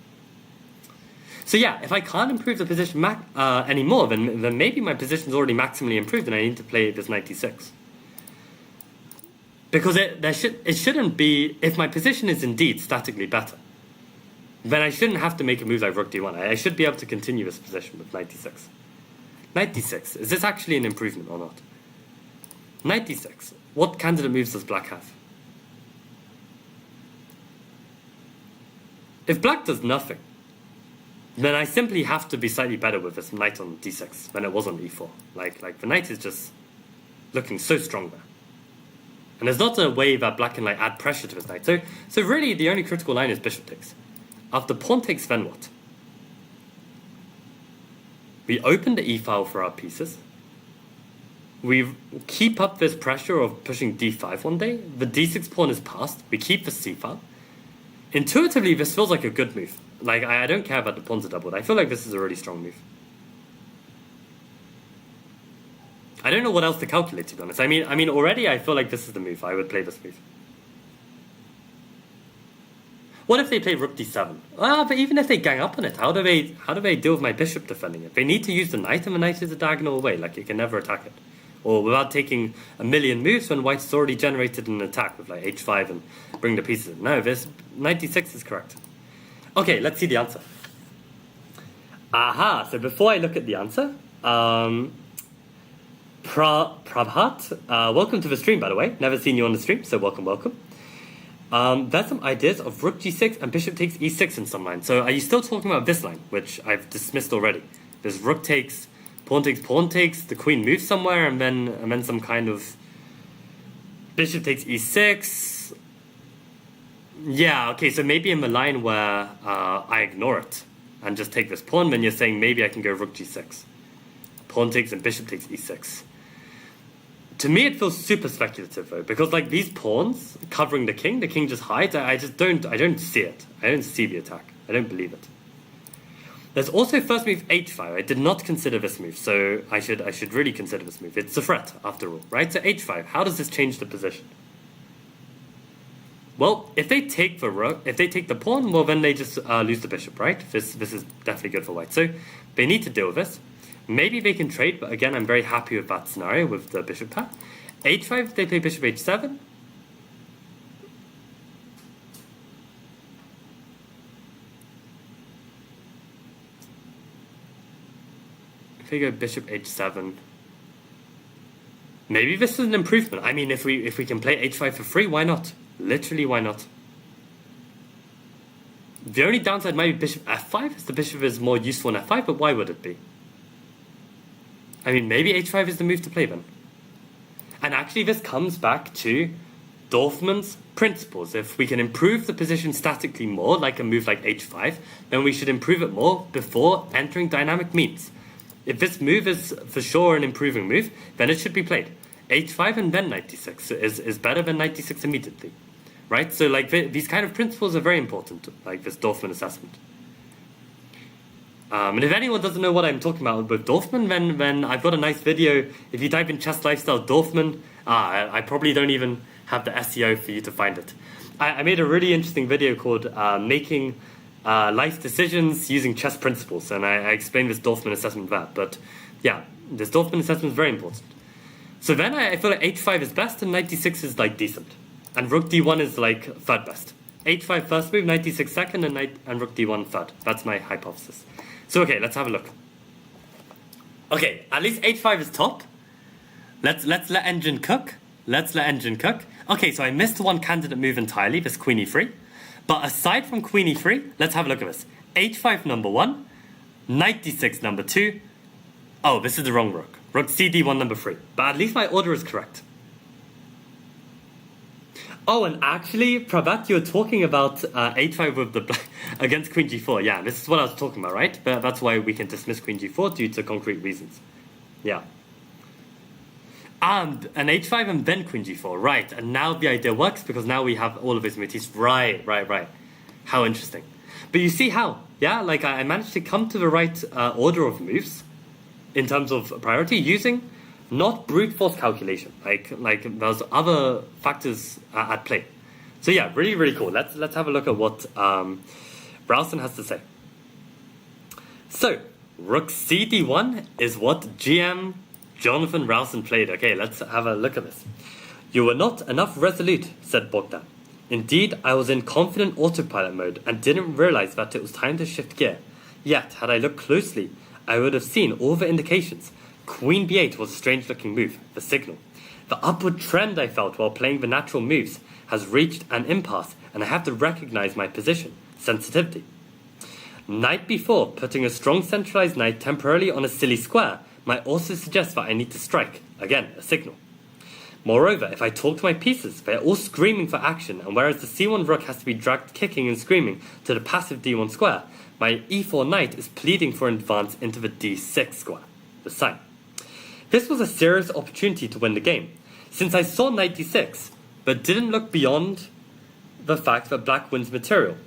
So yeah, if I can't improve the position anymore, then maybe my position's already maximally improved and I need to play this knight d6. Because it shouldn't be, if my position is indeed statically better, then I shouldn't have to make a move like rook d1. I should be able to continue this position with knight d6. Knight d6, is this actually an improvement or not? Knight d6, what candidate moves does black have? If black does nothing, then I simply have to be slightly better with this knight on d6 than it was on e4. Like the knight is just looking so strong there. And there's not a way that black can like add pressure to his knight. So really the only critical line is bishop takes. After pawn takes, then what? We open the e-file for our pieces. We keep up this pressure of pushing d5 one day. The d6 pawn is passed. We keep the c-file. Intuitively, this feels like a good move. Like, I don't care about the pawns are doubled. I feel like this is a really strong move. I don't know what else to calculate, to be honest. I mean, already I feel like this is the move. I would play this move. What if they play rook d7? But even if they gang up on it, how do they deal with my bishop defending it? They need to use the knight, and the knight is a diagonal away. Like, you can never attack it. Or without taking a million moves when white has already generated an attack with like h5 and bring the pieces in. No, this knight d6 is correct. Okay, let's see the answer. Aha, so before I look at the answer, Prabhat, welcome to the stream, by the way. Never seen you on the stream, so welcome. There's some ideas of rook g6 and bishop takes e6 in some lines. So are you still talking about this line, which I've dismissed already? There's rook takes, pawn takes, the queen moves somewhere, and then some kind of bishop takes e6. Yeah, okay, so maybe in the line where I ignore it and just take this pawn, then you're saying maybe I can go rook g6. Pawn takes and bishop takes e6. To me, it feels super speculative though, because like these pawns covering the king just hides. I don't see it. I don't see the attack. I don't believe it. There's also first move h5. I did not consider this move, so I should really consider this move. It's a threat after all, right? So h5. How does this change the position? Well, if they take the rook, if they take the pawn, well then they just lose the bishop, right? This is definitely good for white. So they need to deal with this. Maybe they can trade, but again, I'm very happy with that scenario with the bishop pair. h5, they play bishop h7. If they go bishop h7, maybe this is an improvement. I mean, if we can play h5 for free, why not? Literally, why not? The only downside might be bishop f5, as the bishop is more useful in f5, but why would it be? I mean, maybe h5 is the move to play then. And actually, this comes back to Dorfman's principles. If we can improve the position statically more, like a move like h5, then we should improve it more before entering dynamic means. If this move is for sure an improving move, then it should be played. h5 and then knight d6 is better than knight d6 immediately. Right? So like these kind of principles are very important, like this Dorfman assessment. And if anyone doesn't know what I'm talking about with Dorfman, then I've got a nice video. If you type in chess lifestyle Dorfman, I probably don't even have the SEO for you to find it. I made a really interesting video called Making Life Decisions Using Chess Principles, and I explained this Dorfman assessment there. But yeah, this Dorfman assessment is very important. So then I feel like h5 is best and knight d6 is like decent. And rook d1 is like third best. h5 first move, knight d6 second, and rook d1 third. That's my hypothesis. So okay, let's have a look. Okay, at least h5 is top. Let's let engine cook. Okay, so I missed one candidate move entirely, this queen e3. But aside from queen e3, let's have a look at this. h5 number 1, knight d6 number 2. Oh, this is the wrong rook. Rook cd1 number 3. But at least my order is correct. Oh, and actually, Prabhat, you were talking about h5 with the black against queen g4. Yeah, this is what I was talking about, right? But that's why we can dismiss queen g4 due to concrete reasons. Yeah. And an h5 and then queen g4, right? And now the idea works because now we have all of his motifs. Right. How interesting. But you see how, yeah, like I managed to come to the right order of moves in terms of priority using not brute force calculation. Like there's other factors at play. So yeah, really cool. Let's have a look at what Ralston has to say. So rook cd1 is what GM Jonathan Ralston played. Okay, let's have a look at this. You were not enough resolute, said Bogdan. Indeed, I was in confident autopilot mode and didn't realize that it was time to shift gear. Yet, had I looked closely, I would have seen all the indications. Queen b8 was a strange-looking move, the signal. The upward trend I felt while playing the natural moves has reached an impasse, and I have to recognize my position, sensitivity. Knight b4, putting a strong centralized knight temporarily on a silly square, might also suggest that I need to strike, again, a signal. Moreover, if I talk to my pieces, they are all screaming for action, and whereas the c1 rook has to be dragged kicking and screaming to the passive d1 square, my e4 knight is pleading for an advance into the d6 square, the sign. This was a serious opportunity to win the game, since I saw knight d6, but didn't look beyond the fact that black wins material.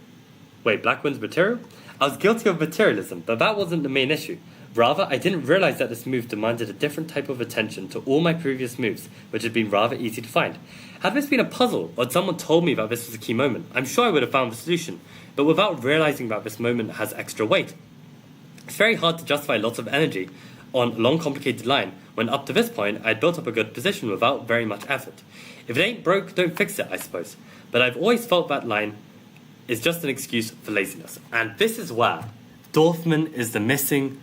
Wait, black wins material? I was guilty of materialism, but that wasn't the main issue. Rather, I didn't realize that this move demanded a different type of attention to all my previous moves, which had been rather easy to find. Had this been a puzzle, or had someone told me that this was a key moment, I'm sure I would have found the solution, but without realizing that this moment has extra weight. It's very hard to justify lots of energy on a long, complicated line, when up to this point, I had built up a good position without very much effort. If it ain't broke, don't fix it, I suppose. But I've always felt that line is just an excuse for laziness. And this is where Dorfman is the missing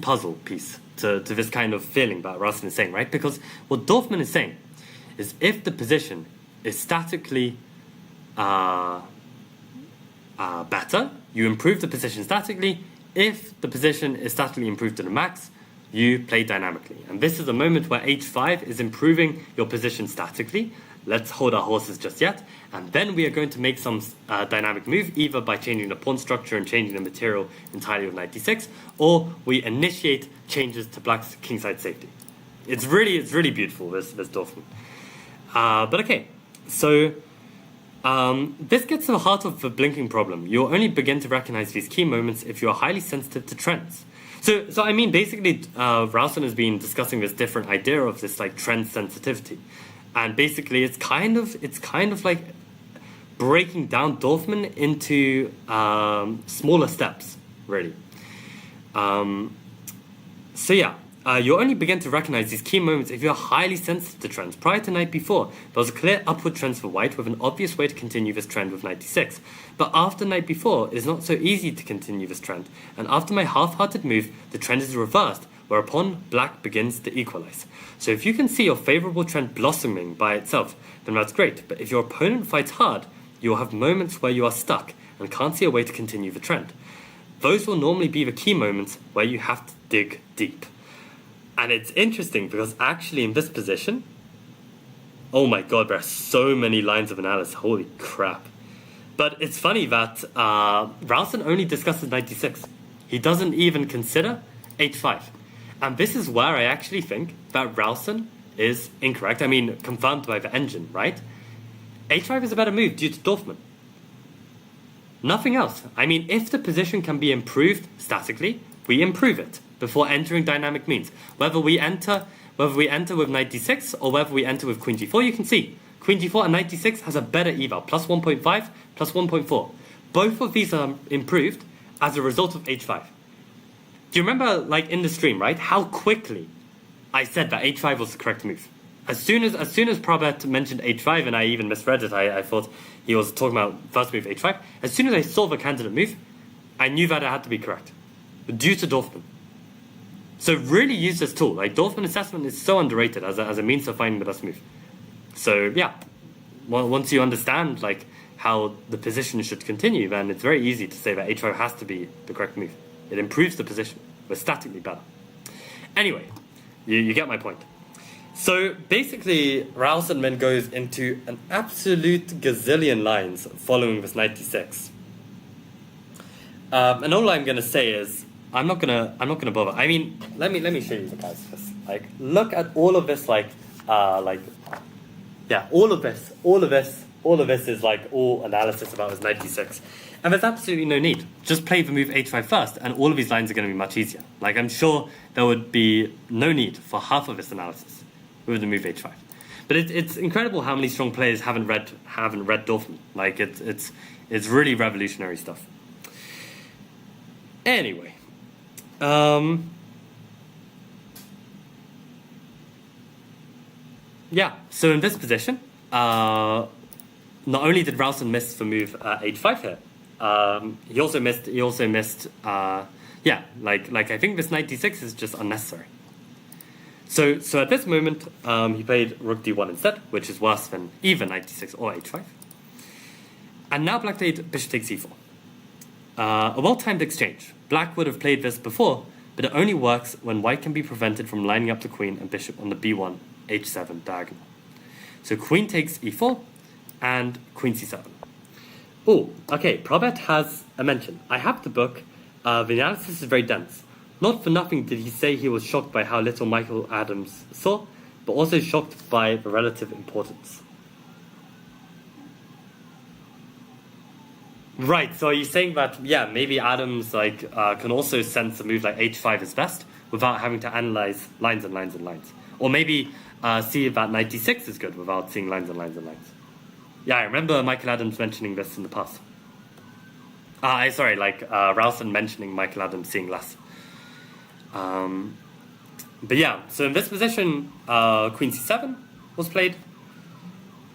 puzzle piece to this kind of feeling that Ralston is saying, right? Because what Dorfman is saying is if the position is statically better, you improve the position statically. If the position is statically improved to the max, you play dynamically. And this is a moment where h5 is improving your position statically. Let's hold our horses just yet, and then we are going to make some dynamic move, either by changing the pawn structure and changing the material entirely with knight d6, or we initiate changes to black's kingside safety. It's really beautiful, this Dorfman. But okay, so this gets to the heart of the blinking problem. You'll only begin to recognize these key moments if you are highly sensitive to trends. So I mean, basically, Ralston has been discussing this different idea of this like trend sensitivity. And basically, it's kind of like breaking down Dorfman into smaller steps, really. So yeah, you'll only begin to recognize these key moments if you're highly sensitive to trends. Prior to knight b4, there was a clear upward trend for white with an obvious way to continue this trend with knight d6. But after knight b4, it is not so easy to continue this trend. And after my half-hearted move, the trend is reversed, whereupon black begins to equalize. So if you can see your favorable trend blossoming by itself, then that's great. But if your opponent fights hard, you will have moments where you are stuck and can't see a way to continue the trend. Those will normally be the key moments where you have to dig deep. And it's interesting because actually in this position, oh my god, there are so many lines of analysis, holy crap. But it's funny that Ralston only discusses knight d6. He doesn't even consider h5. And this is where I actually think that Ralston is incorrect. I mean, confirmed by the engine, right? h5 is a better move due to Dorfman. Nothing else. I mean, if the position can be improved statically, we improve it before entering dynamic means. Whether we enter with knight d6 or whether we enter with queen g4, you can see queen g4 and knight d6 has a better eval, plus 1.5, plus 1.4. Both of these are improved as a result of h5. Do you remember, like in the stream, right, how quickly I said that h5 was the correct move? As soon as Prabhat mentioned h5, and I even misread it, I thought he was talking about first move h5. As soon as I saw the candidate move, I knew that it had to be correct, due to Dorfman. So really use this tool. Like, Dorfman assessment is so underrated as a means of finding the best move. So yeah, once you understand like how the position should continue, then it's very easy to say that h5 has to be the correct move. It improves the position. We're statically better. Anyway, you get my point. So basically, Ralston then goes into an absolute gazillion lines following this 96. And all I'm gonna say is I'm not gonna bother. I mean, let me show you the guys this. Like, look at all of this. All of this is like all analysis about his 96. And there's absolutely no need. Just play the move h5 first, and all of these lines are going to be much easier. Like, I'm sure there would be no need for half of this analysis with the move h5. But it's incredible how many strong players haven't read Dorfman. Like, it's really revolutionary stuff. Anyway, yeah. So in this position, not only did Ralston miss the move h5 here, he also missed. Like I think this 96 is just unnecessary. So at this moment, he played rook d1 instead, which is worse than either 96 or h5. And now black played bishop takes e4. A well-timed exchange. Black would have played this before, but it only works when white can be prevented from lining up the queen and bishop on the b1, h7 diagonal. So queen takes e4 and queen c7. Oh, okay, Probert has a mention. I have the book. The analysis is very dense. Not for nothing did he say he was shocked by how little Michael Adams saw, but also shocked by the relative importance. Right, so are you saying that, yeah, maybe Adams can also sense a move like h5 is best without having to analyze lines and lines and lines? Or maybe see if that 96 is good without seeing lines and lines and lines? Yeah, I remember Michael Adams mentioning this in the past. Ralston mentioning Michael Adams seeing less. But yeah, so in this position, queen c7 was played.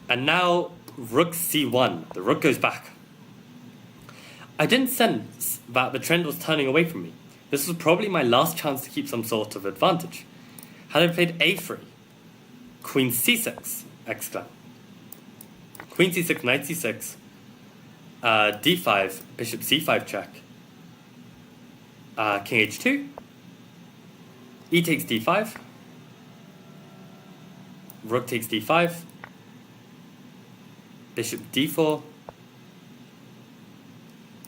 And now rook c1, the rook goes back. I didn't sense that the trend was turning away from me. This was probably my last chance to keep some sort of advantage. Had I played a3, queen c6, exclam. Queen c6, knight c6, d5, bishop c5 check, king h2, e takes d5, rook takes d5, bishop d4,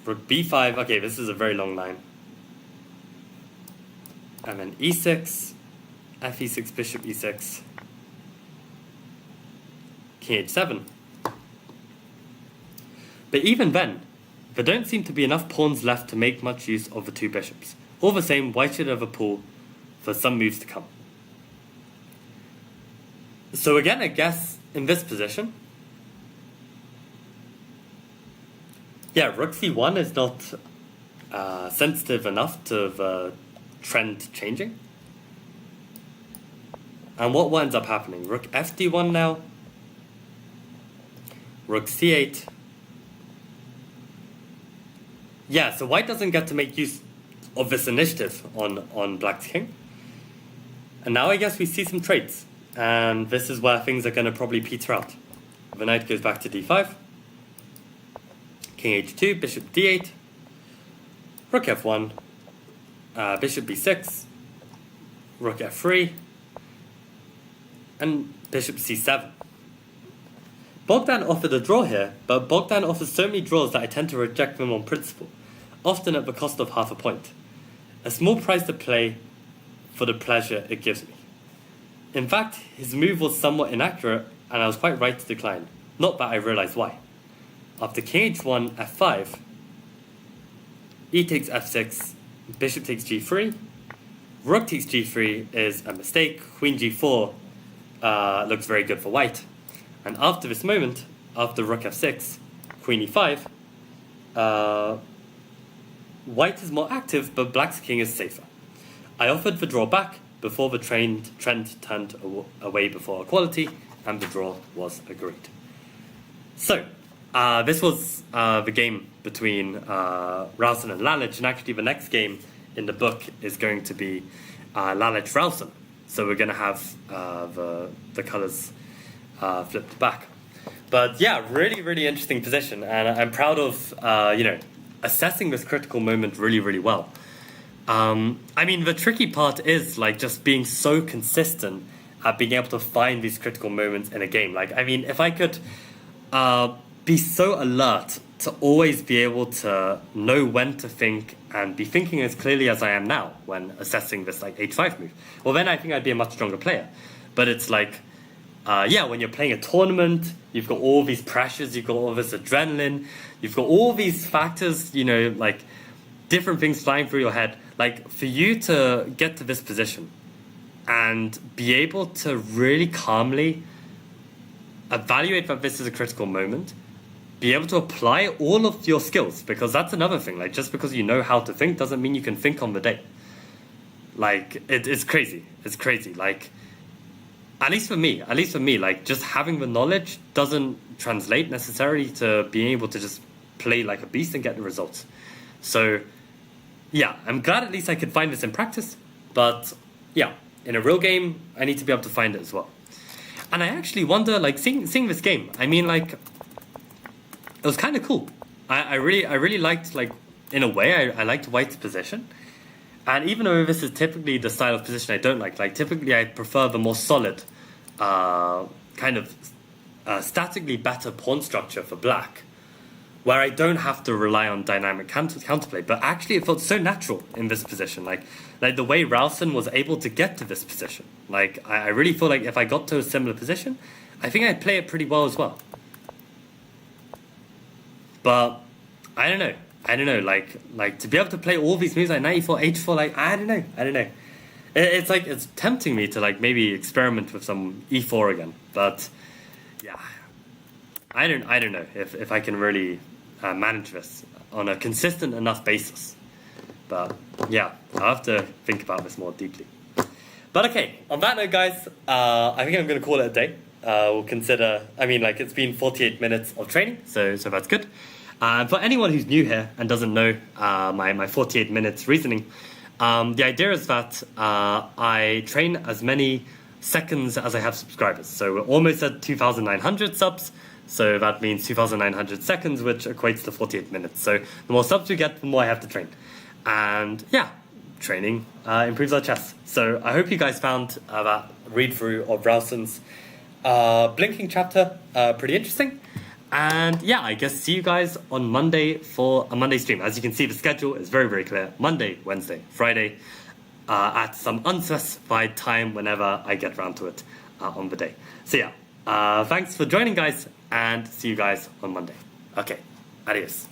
rook b5, okay, this is a very long line. And then e6, fe6, bishop e6, king h7. But even then, there don't seem to be enough pawns left to make much use of the two bishops. All the same, white should have a pull for some moves to come. So again, I guess, in this position, yeah, rook c1 is not sensitive enough to the trend changing. And what ends up happening? Rook fd1 now, rook c8. Yeah, so white doesn't get to make use of this initiative on black's king. And now I guess we see some trades. And this is where things are going to probably peter out. The knight goes back to d5. King h2, bishop d8. Rook f1. Bishop b6. Rook f3. And bishop c7. Bogdan offered a draw here, but Bogdan offers so many draws that I tend to reject them on principle, often at the cost of half a point. A small price to play for the pleasure it gives me. In fact, his move was somewhat inaccurate, and I was quite right to decline, not that I realized why. After king h1, f5, e takes f6, bishop takes g3, rook takes g3 is a mistake, queen g4 looks very good for white. And after this moment, after rook f6, queen e5, white is more active, but black's king is safer. I offered the draw back before the trend turned away before equality, and the draw was agreed. So, this was the game between Ralston and Lalich, and actually the next game in the book is going to be Lalich-Ralston. So we're going to have the colours flipped back. But yeah, really, really interesting position, and I'm proud of assessing this critical moment really, really well. I mean, the tricky part is like just being so consistent at being able to find these critical moments in a game. Like, I mean, if I could be so alert to always be able to know when to think and be thinking as clearly as I am now when assessing this like h5 move, well then I think I'd be a much stronger player. But it's like, when you're playing a tournament, you've got all these pressures, you've got all this adrenaline, you've got all these factors, you know, like different things flying through your head. Like, for you to get to this position and be able to really calmly evaluate that this is a critical moment, be able to apply all of your skills, because that's another thing. Like, just because you know how to think doesn't mean you can think on the day. Like, it's crazy. It's crazy. Like, at least for me, like, just having the knowledge doesn't translate necessarily to being able to just play like a beast and get the results. So, yeah, I'm glad at least I could find this in practice. But, yeah, in a real game, I need to be able to find it as well. And I actually wonder, like, seeing this game, I mean, like, it was kind of cool. I really liked, like, in a way, I liked White's position. And even though this is typically the style of position I don't like typically I prefer the more solid, kind of statically better pawn structure for black, where I don't have to rely on dynamic counterplay. But actually it felt so natural in this position. Like the way Ralston was able to get to this position. Like, I really feel like if I got to a similar position, I think I'd play it pretty well as well. But I don't know, like to be able to play all these moves like knight e4, h4, like, I don't know. It's like, it's tempting me to like maybe experiment with some e4 again, but yeah, I don't know if I can really manage this on a consistent enough basis. But yeah, I'll have to think about this more deeply. But okay, on that note, guys, I think I'm going to call it a day. We'll consider, I mean, like, it's been 48 minutes of training, so that's good. For anyone who's new here and doesn't know my 48 minutes reasoning, the idea is that I train as many seconds as I have subscribers. So we're almost at 2,900 subs, so that means 2,900 seconds, which equates to 48 minutes. So the more subs we get, the more I have to train. And yeah, training improves our chess. So I hope you guys found that read-through of Ralston's blinking chapter pretty interesting. And yeah, I guess see you guys on Monday for a Monday stream. As you can see, the schedule is very, very clear. Monday, Wednesday, Friday, at some unspecified time whenever I get around to it on the day. So yeah, thanks for joining, guys, and see you guys on Monday. Okay, adios.